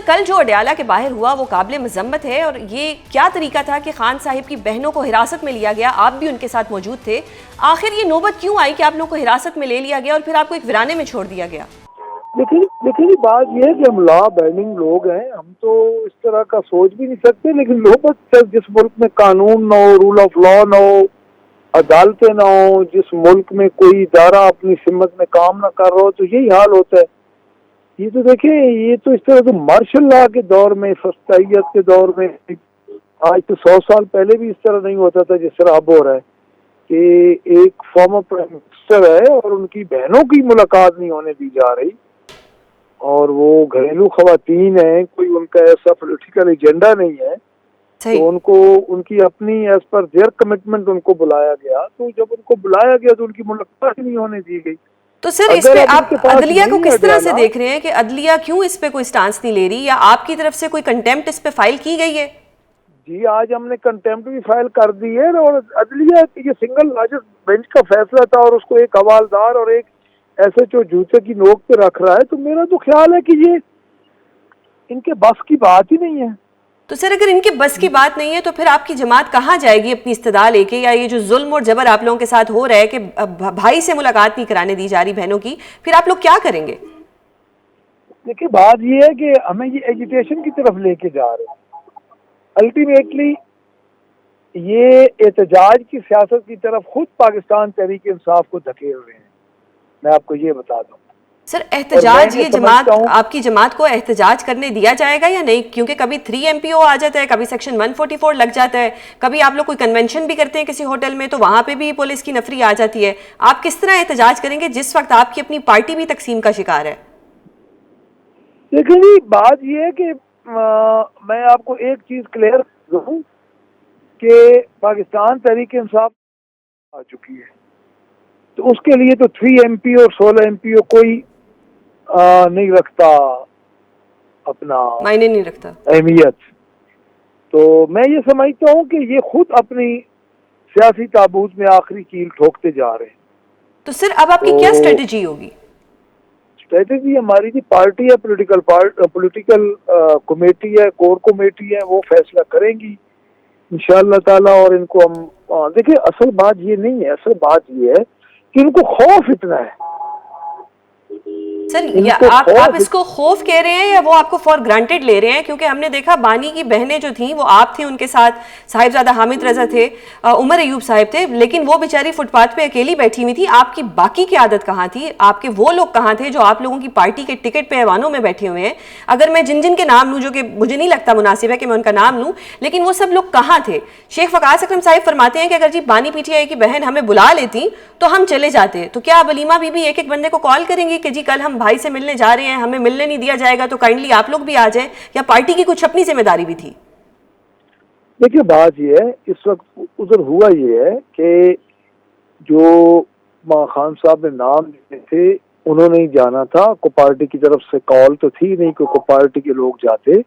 कल जो अडयाला के बाहर हुआ वो काबिल मजम्मत है, और ये क्या तरीका था कि खान साहिब की बहनों को हिरासत में लिया गया, आप भी उनके साथ मौजूद थे। आखिर ये नौबत क्यों आई कि आप लोगों को हिरासत में ले लिया गया और फिर आपको एक वीराने में छोड़ दिया गया? देखिए बात यह है कि हम लॉ अबाइडिंग लोग हैं, हम तो इस तरह का सोच भी नहीं सकते। लेकिन नौबत जिस मुल्क में कानून न हो, रूल ऑफ लॉ न हो, अदालतें न हो, जिस मुल्क में कोई इदारा अपनी सिमत में काम न कर रहा हो, तो यही हाल होता है। ये तो देखिए, ये तो इस तरह तो मार्शल लॉ के दौर में, फस्तायत के दौर में, आज तो 100 साल पहले भी इस तरह नहीं होता था जिस तरह अब हो रहा है कि एक फॉर्मर प्राइम मिनिस्टर है और उनकी बहनों की मुलाकात नहीं होने दी जा रही, और वो घरेलू खवातीन है, कोई उनका ऐसा पॉलिटिकल एजेंडा नहीं है, तो उनको उनकी अपनी एज पर देयर कमिटमेंट उनको बुलाया गया। तो जब उनको बुलाया गया तो उनकी मुलाकात नहीं होने दी गई। तो सर इस पे आप अदलिया को किस तरह से देख रहे हैं कि अदलिया क्यों इस पे कोई स्टांस नहीं ले रही, या आपकी तरफ से कोई कंटेम्प्ट इस पे फाइल की गई है? जी, आज हमने कंटेम्प्ट भी फाइल कर दी है, और अदलिया ये सिंगल लार्जेस्ट बेंच का फैसला था और उसको एक हवालदार और एक एसएचओ जूते की नोक पे रख रहा है। तो मेरा तो ख्याल है कि ये इनके बस की बात ही नहीं है। तो सर अगर इनके बस की बात नहीं है तो फिर आपकी जमात कहाँ जाएगी अपनी इस्तदा लेके, या ये जो जुल्म और जबर आप लोगों के साथ हो रहा है कि भाई से मुलाकात नहीं कराने दी जा रही बहनों की, फिर आप लोग क्या करेंगे? देखिए बात ये है कि हमें ये एजुटेशन की तरफ लेके जा रहे हैं। अल्टीमेटली ये एहतजाज की सियासत की तरफ खुद पाकिस्तान तहरीक इंसाफ को धकेल रहे हैं, मैं आपको ये बता दूं। सर एहतजाज, ये जमात, आपकी जमात को एहतजाज करने दिया जाएगा या नहीं? क्योंकि कभी 3 MPO आ जाता है, कभी सेक्शन 144 लग जाता है, कभी आप लोग कोई कन्वेंशन भी करते हैं किसी होटल में तो वहां पे भी पुलिस की नफरी आ जाती है। आप किस तरह एहतजाज करेंगे जिस वक्त आपकी अपनी पार्टी भी तकसीम का शिकार है? देखिए जी, बात ये है कि मैं आपको एक चीज क्लियर कर दूं कि पाकिस्तान तहरीक इंसाफ आ चुकी है, तो उसके लिए तो 3 MP और 16 MPO कोई नहीं रखता, अपना मायने नहीं रखता अहमियत। तो मैं ये समझता हूँ कि ये खुद अपनी सियासी ताबूत में आखिरी कील ठोकते जा रहे हैं। तो सर अब आपकी क्या स्ट्रेटेजी होगी? स्ट्रेटेजी हमारी जी पार्टी है, पॉलिटिकल कमेटी है, कोर कमेटी है, वो फैसला करेंगी इंशाअल्लाह ताला। और इनको हम देखिए, असल बात ये नहीं है, असल बात ये है कि इनको खौफ इतना है। सर या आप इसको खौफ कह रहे हैं या वो आपको फॉर ग्रांटेड ले रहे हैं? क्योंकि हमने देखा बानी की बहनें जो थीं वो आप थे, उनके साथ साहिबजादा हामिद रजा थे, उमर अयूब साहब थे, लेकिन वो बेचारी फुटपाथ पे अकेली बैठी हुई थी। आपकी बाकी की आदत कहाँ थी? आपके वो लोग कहाँ थे जो आप लोगों की पार्टी के टिकट पे ऐवानों में बैठे हुए हैं? अगर मैं जिन जिन के नाम लूँ, जो कि मुझे नहीं लगता मुनासिब है कि मैं उनका नाम लूँ, लेकिन वो सब लोग कहाँ थे? शेख वकास अकरम साहिब फरमाते हैं कि अगर जी बानी PTI की बहन हमें बुला लेती तो हम चले जाते। तो क्या अलीमा बीबी एक एक बंदे को कॉल करेंगी कि जी कल हम भाई से मिलने जा रहे हैं, हमें मिलने नहीं दिया जाएगा, तो काइंडली आप लोग भी आ जाएं, या पार्टी की कुछ अपनी जिम्मेदारी भी थी? देखिए बात ये है, इस वक्त उधर हुआ ये है कि जो खान साहब ने नाम दिए थे उन्होंने ही जाना था, को पार्टी की तरफ से कॉल तो थी नहीं कि को पार्टी के लोग जाते।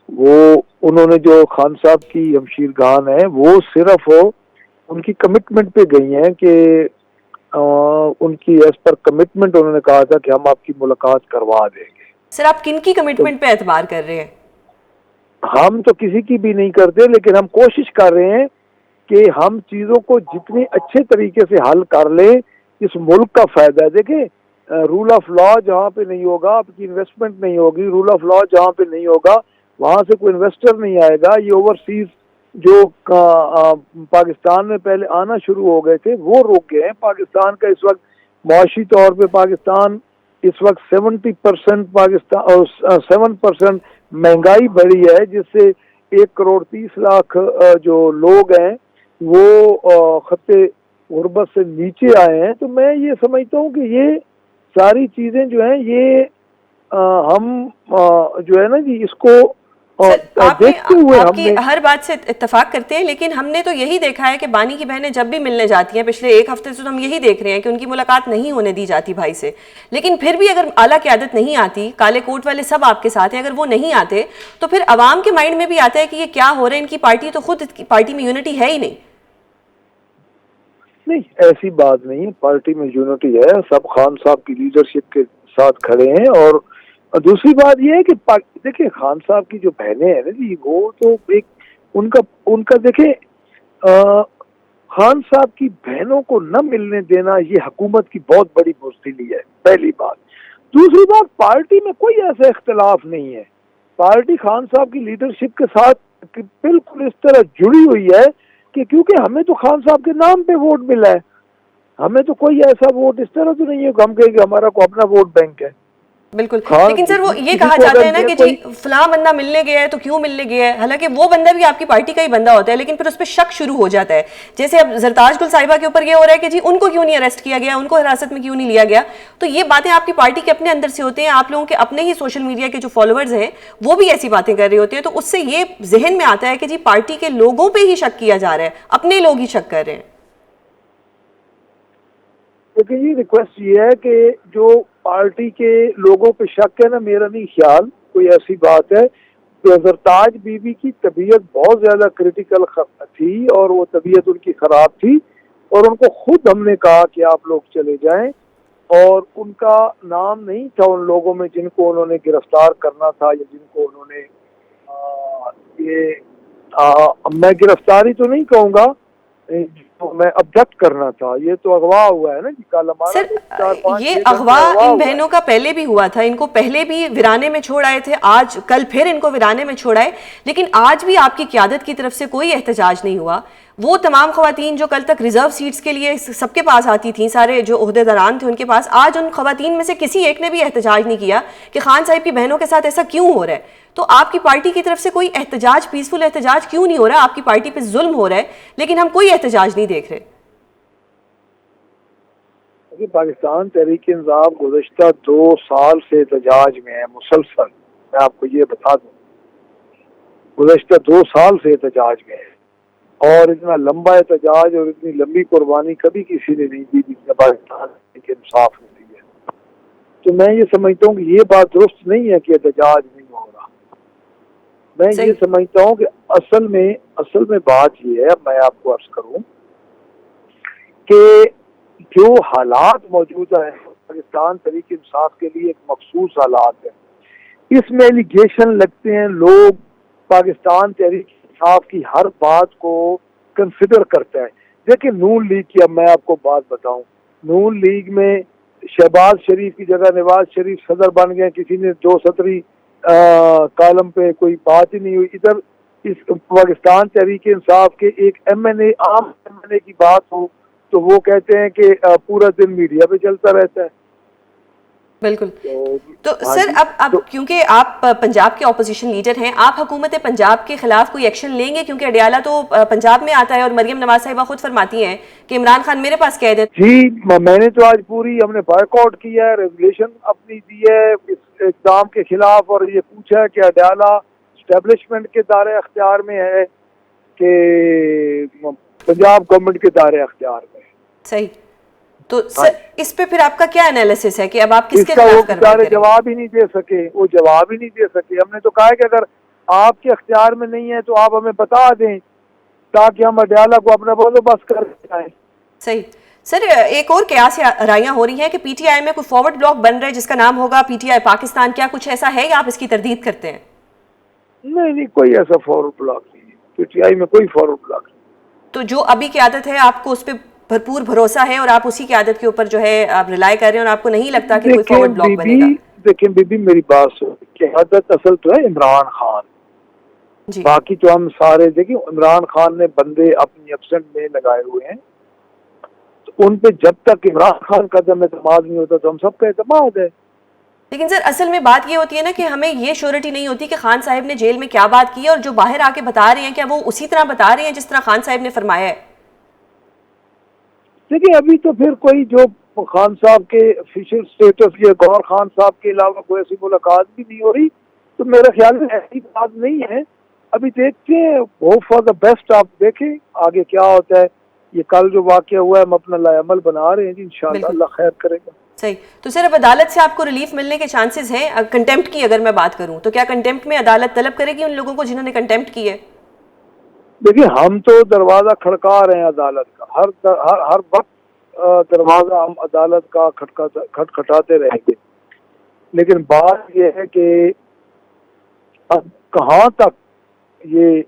वो उन्होंने जो खान साहब की हमशीर खान है वो सिर्फ उनकी कमिटमेंट पे गई हैं कि उनकी एज पर कमिटमेंट उन्होंने कहा था कि हम आपकी मुलाकात करवा देंगे। सर आप किन की कमिटमेंट पे एतबार कर रहे हैं? हम तो किसी की भी नहीं करते, लेकिन हम कोशिश कर रहे हैं कि हम चीजों को जितनी अच्छे तरीके से हल कर ले, इस मुल्क का फायदा है। देखिए, रूल ऑफ लॉ जहाँ पे नहीं होगा आपकी इन्वेस्टमेंट नहीं होगी, रूल ऑफ लॉ जहाँ पे नहीं होगा वहां से कोई इन्वेस्टर नहीं आएगा। ये ओवरसीज जो पाकिस्तान में पहले आना शुरू हो गए थे वो रुक गए हैं। पाकिस्तान का इस वक्त मुआशी तौर पे पाकिस्तान इस वक्त 70% पाकिस्तान और 7% महंगाई बढ़ी है, जिससे 1,30,00,000 जो लोग हैं वो खत्ते गुर्बत से नीचे आए हैं। तो मैं ये समझता हूँ कि ये सारी चीजें जो हैं ये हम जो है ना जी इसको देखते हुए आपकी हर बात से इत्तेफाक करते हैं, लेकिन हमने तो यही देखा है कि बानी की बहनें जब भी मिलने जाती हैं, पिछले 1 हफ्ते से तो हम यही देख रहे हैं कि उनकी मुलाकात नहीं होने दी जाती भाई से। लेकिन फिर भी अगर आला क़यादत नहीं आती, काले कोट वाले सब आपके साथ हैं, अगर वो नहीं आते तो फिर अवाम के माइंड में भी आता है कि ये क्या हो रहा है, इनकी पार्टी तो खुद पार्टी में यूनिटी है ही नहीं। नहीं, ऐसी बात नहीं, पार्टी में यूनिटी है, सब खान साहब की लीडरशिप के साथ खड़े हैं और और दूसरी बात ये है कि देखिए खान साहब की जो बहनें हैं ना जी, वो तो एक उनका उनका देखिए खान साहब की बहनों को न मिलने देना ये हुकूमत की बहुत बड़ी बुज़दिली है, पहली बात। दूसरी बात, पार्टी में कोई ऐसा इख्तिलाफ नहीं है। पार्टी खान साहब की लीडरशिप के साथ बिल्कुल इस तरह जुड़ी हुई है कि क्योंकि हमें तो खान साहब के नाम पे वोट मिला है, हमें तो कोई ऐसा वोट इस तरह तो नहीं है कि हम कहें कि हमारा को अपना वोट बैंक है। बिल्कुल, खान लेकिन सर वो ये किसी कहा को जाता अगर है ना ये कि जी कोई फलां बंदा मिलने गया है तो क्यों मिलने गया है, हालांकि वो बंदा भी आपकी पार्टी का ही बंदा होता है, लेकिन फिर उस पर शक शुरू हो जाता है। जैसे अब जरताज गुल साहिबा के ऊपर ये हो रहा है कि जी उनको क्यों नहीं अरेस्ट किया गया, उनको हिरासत में क्यों नहीं लिया गया। तो ये बातें आपकी पार्टी के अपने अंदर से होते हैं, आप लोगों के अपने ही सोशल मीडिया के जो फॉलोअर्स हैं वो भी ऐसी बातें कर रहे होते हैं, तो उससे ये जहन में आता है कि जी पार्टी के लोगों पर ही शक किया जा रहा है, अपने लोग ही शक कर रहे हैं। लेकिन ये रिक्वेस्ट ये है कि जो पार्टी के लोगों पे शक है ना, मेरा नहीं ख्याल कोई ऐसी बात है। तो जरताज बीबी की तबीयत बहुत ज्यादा क्रिटिकल थी और वो तबीयत उनकी खराब थी और उनको खुद हमने कहा कि आप लोग चले जाएं, और उनका नाम नहीं था उन लोगों में जिनको उन्होंने गिरफ्तार करना था या जिनको उन्होंने मैं गिरफ्तारी तो नहीं कहूँगा, तो मैं अब्डक्ट करना था, ये तो अगवा हुआ है ना जी। कल हमारा सर तो 4-5 ये 6 अगवा घंटे अगवा इन हुआ है। बहनों का पहले भी हुआ था, इनको पहले भी वीराने में छोड़ आए थे, आज कल फिर इनको वीराने में छोड़ आए, लेकिन आज भी आपकी क़यादत की तरफ से कोई एहतजाज नहीं हुआ। वो तमाम खवातीन जो कल तक रिजर्व सीट्स के लिए सबके पास आती थी, सारे जो ओहदेदारान थे उनके पास, आज उन खवातीन में से किसी एक ने भी एहतजाज नहीं किया कि खान साहब की बहनों के साथ ऐसा क्यों हो रहा है। तो आपकी पार्टी की तरफ से कोई एहतजाज, पीसफुल एहतजाज क्यों नहीं हो रहा? आपकी पार्टी पे जुल्म हो रहा है लेकिन हम कोई एहतजाज नहीं देख रहे। कि पाकिस्तान तहरीक इंसाफ गुज़श्ता 2 साल से एहतजाज में है मुसलसल, मैं आपको ये बता दूं, गुज़श्ता 2 साल से एहतजाज में है, और इतना लंबा एहतजाज और इतनी लंबी कुर्बानी कभी किसी ने नहीं दी जितने पाकिस्तान तहरीक इंसाफ ने दी है। तो मैं ये समझता हूँ कि ये बात दुरुस्त नहीं है कि एहतजाज नहीं हो रहा। मैं ये समझता हूँ कि असल में बात ये है, मैं आपको अर्ज करूँ कि जो हालात मौजूदा है पाकिस्तान तहरीक इंसाफ के लिए एक मखसूस हालात है, इसमें एलिगेशन लगते हैं, लोग पाकिस्तान तहरीक इंसाफ की हर बात को कंसिडर करते हैं। देखिए नून लीग की, अब मैं आपको बात बताऊं, नून लीग में शहबाज शरीफ की जगह नवाज शरीफ सदर बन गए, किसी ने 2 सदरी कॉलम पे कोई बात ही नहीं हुई। इधर इस पाकिस्तान तहरीक इंसाफ के एक MNA, आम MNA की बात हो तो वो कहते हैं कि पूरा दिन मीडिया पे चलता रहता है। बिल्कुल। तो सर अब क्योंकि आप पंजाब के ऑपोजिशन लीडर हैं, आप हुकूमत पंजाब के खिलाफ कोई एक्शन लेंगे? क्योंकि अडियाला तो पंजाब में आता है और मरियम नवाज साहिबा खुद फरमाती हैं कि इमरान खान मेरे पास कैद है। जी, मैंने तो आज हमने बायकॉट किया है, रेगुलेशन अपनी दी है इस इक़दाम के खिलाफ, और ये पूछा है कि अडियाला एस्टेब्लिशमेंट के दायरे अख्तियार में है कि पंजाब गवर्नमेंट के दायरे अख्तियार में। सही। तो सर इस पे फिर आपका क्या एनालिसिस है कि अब आप किसके खिलाफ कार्रवाई करेंगे? जवाब ही नहीं दे सके, वो जवाब ही नहीं दे सके। हमने तो कहा है कि अगर आपके अख्तियार में नहीं है तो आप हमें बता दें ताकि हम अडियाला को अपना बंदोबस्त कर जाएं। सही। सर एक और कयास राइयां हो रही हैं कि पीटीआई में कोई फॉरवर्ड ब्लॉक बन रहा है जिसका नाम होगा पीटीआई पाकिस्तान, क्या कुछ ऐसा है या आप इसकी तरदीद करते हैं? नहीं, कोई ऐसा फॉरवर्ड ब्लॉक नहीं है, पीटीआई में कोई फॉरवर्ड ब्लॉक नहीं। तो जो अभी की आदत है आपको उस पर भरपूर भरोसा है और आप उसी की आदत के ऊपर जो है आप रिलाई कर रहे हैं और आपको नहीं लगता कि कोई फॉरवर्ड ब्लॉक बनेगा? देखिए बीबी, मेरी बात सुन, क़यादत असल तो है इमरान खान जी। बाकी तो हम सारे देखिए, इमरान खान ने बंदे अपनी एब्सेंट में लगाए हुए हैं, तो उन पे जब तक इमरान खान का दम एतमाद नहीं होता तो हम सबका एतमाद है। लेकिन सर असल में बात ये होती है ना कि हमें ये श्योरिटी नहीं होती कि खान साहब ने जेल में क्या बात की है और जो बाहर आके बता रहे हैं क्या वो उसी तरह बता रहे हैं जिस तरह खान साहब ने फरमाया है। देखिए अभी तो फिर कोई जो खान साहब के ऑफिशियल स्टेटस या गौर खान साहब के अलावा कोई ऐसी मुलाकात भी नहीं हो रही, तो मेरे ख्याल में ऐसी बात नहीं है। अभी देखते हैं, होप फॉर द बेस्ट, आप देखें आगे क्या होता है। ये कल जो वाकया हुआ है हम अपना लाएमल बना रहे हैं जी, इंशाल्लाह अल्लाह खैर करेगा। सही। तो सर अब अदालत से आपको रिलीफ मिलने के चांसेस हैं? कंटेम्प्ट की अगर मैं बात करूं तो क्या कंटेम्प्ट में अदालत तलब करेगी उन लोगों को जिन्होंने कंटेम्प्ट की है? देखिए हम तो दरवाजा खड़का रहे हैं अदालत का, हर वक्त दरवाजा हम अदालत का खटखटाते रहेंगे, लेकिन बात यह है कि अब कहाँ तक ये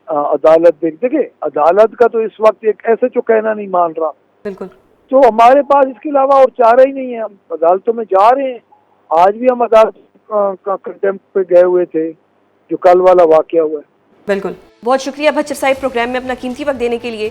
अदालत देखिए, अदालत का तो इस वक्त एक ऐसे जो कहना नहीं मान रहा, बिल्कुल। तो हमारे पास इसके अलावा और चारा ही नहीं है। हम अदालतों में जा रहे हैं, आज भी हम अदालत का कंटेम्प्ट पे गए हुए थे, जो कल वाला वाकया हुआ है। बिल्कुल। बहुत शुक्रिया भच्चर साहिब प्रोग्राम में अपना कीमती वक्त देने के लिए।